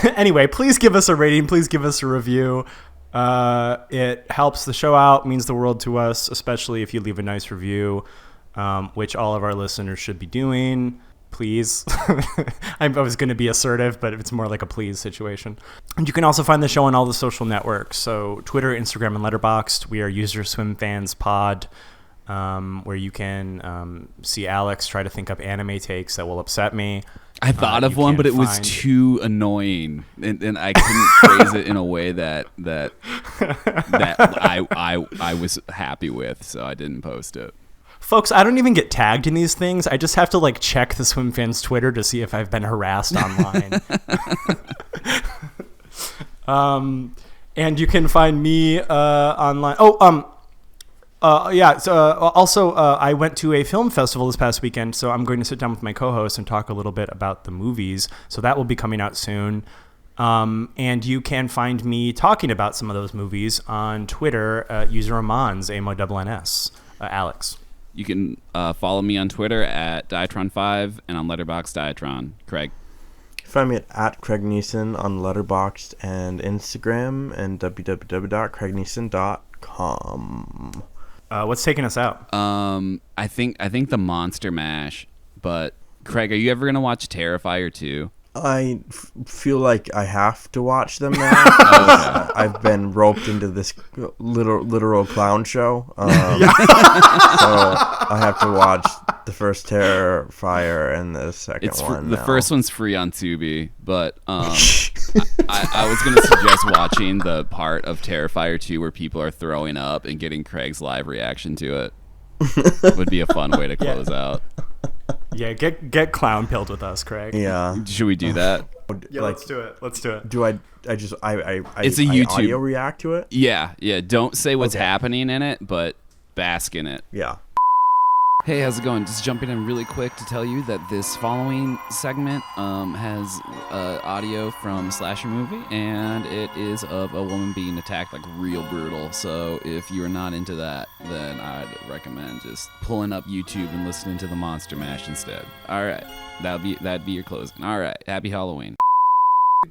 B: Anyway, please give us a rating. Please give us a review. It helps the show out. Means the world to us, especially if you leave a nice review, which all of our listeners should be doing. Please. I was going to be assertive, but it's more like a please situation. And you can also find the show on all the social networks. So Twitter, Instagram, and Letterboxd. We are user Swimfans Pod. Where you can see Alex try to think up anime takes that will upset me.
A: I thought of one, but it was too annoying, and I couldn't phrase it in a way that I was happy with, so I didn't post it.
B: Folks, I don't even get tagged in these things. I just have to like check the Swimfans Twitter to see if I've been harassed online. And you can find me online. Yeah. So also, I went to a film festival this past weekend, so I'm going to sit down with my co-host and talk a little bit about the movies. So that will be coming out soon. And you can find me talking about some of those movies on Twitter, user Amons, AMONNS, Alex.
A: You can follow me on Twitter at Diatron5 and on Letterboxd Diatron. Craig.
C: Find me at Craig Neeson on Letterboxd and Instagram and www.craigneeson.com.
B: What's taking us out?
A: I think the Monster Mash, but Craig, are you ever gonna watch Terrifier 2?
C: I feel like I have to watch them now. Okay. I've been roped into this literal clown show. So I have to watch the first Terrifier and the second one.
A: The first one's free on Tubi, but I was going to suggest watching the part of Terrifier 2 where people are throwing up and getting Craig's live reaction to it. Would be a fun way to close out.
B: Yeah, get clown pilled with us, Craig.
C: Yeah.
A: Should we do that?
B: Yeah, let's do it.
C: Do I
A: It's a
C: YouTube audio react to it?
A: Yeah. Don't say what's happening in it, but bask in it.
C: Yeah.
A: Hey, how's it going? Just jumping in really quick to tell you that this following segment has audio from a slasher movie, and it is of a woman being attacked like real brutal. So if you're not into that, then I'd recommend just pulling up YouTube and listening to the Monster Mash instead. All right, that'd be your closing. All right, happy Halloween.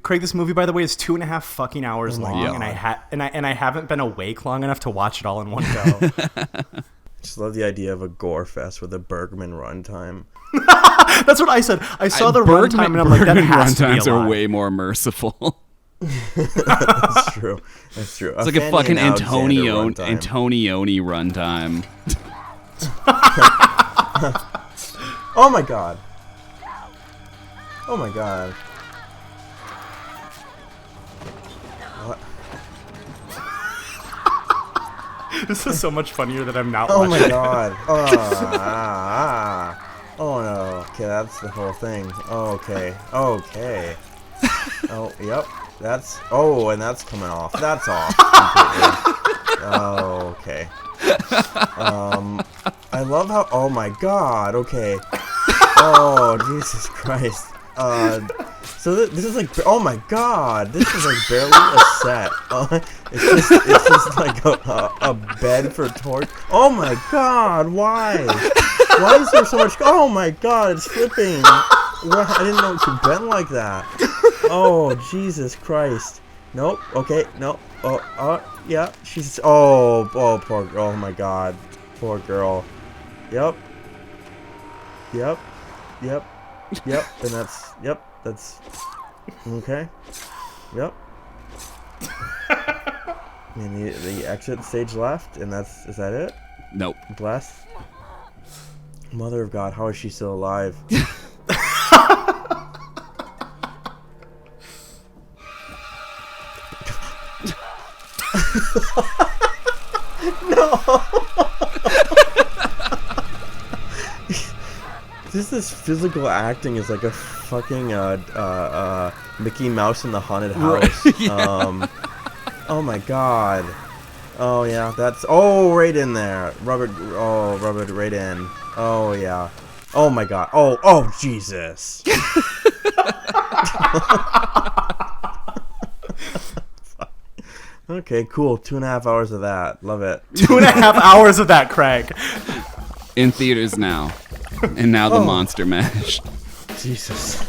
B: Craig, this movie, by the way, is 2.5 fucking hours long,
A: God.
B: and I haven't been awake long enough to watch it all in one go.
C: Just love the idea of a gore fest with a Bergman runtime.
B: That's what I said. I saw the runtime and I'm like, that has to be a
A: runtimes
B: lot.
A: are way more merciful.
C: That's true. That's true.
A: It's like a fucking Antonioni runtime.
C: Oh my god. Oh my god. What?
B: This is so much funnier that I'm not
C: Oh
B: watching
C: my god. Oh no. Okay, that's the whole thing. Okay. Oh, yep. And that's coming off. That's off. Completely. Oh, okay. I love how. Oh my god. Okay. Oh, Jesus Christ. So this is like, oh my god, this is like barely a set. It's just like a bed for torch. Oh my god, why? Why is there so much? Oh my god, it's flipping. I didn't know it could bend like that. Oh, Jesus Christ. Nope. Okay. Nope. Yeah. She's. Oh, poor girl. Oh my god, poor girl. Yep. And that's okay. Yep. And the exit stage left, and is that it?
A: Nope.
C: Bless. Mother of God, how is she still alive? No. This physical acting is like a fucking Mickey Mouse in the haunted house.
A: Yeah.
C: Oh my god. Oh yeah, that's right in there. Rub it right in. Oh yeah. Oh my god. Oh Jesus. Okay, cool. 2.5 hours of that. Love it.
B: 2.5 hours of that, Craig.
A: In theaters now. And now the Monster Mash.
C: Jesus.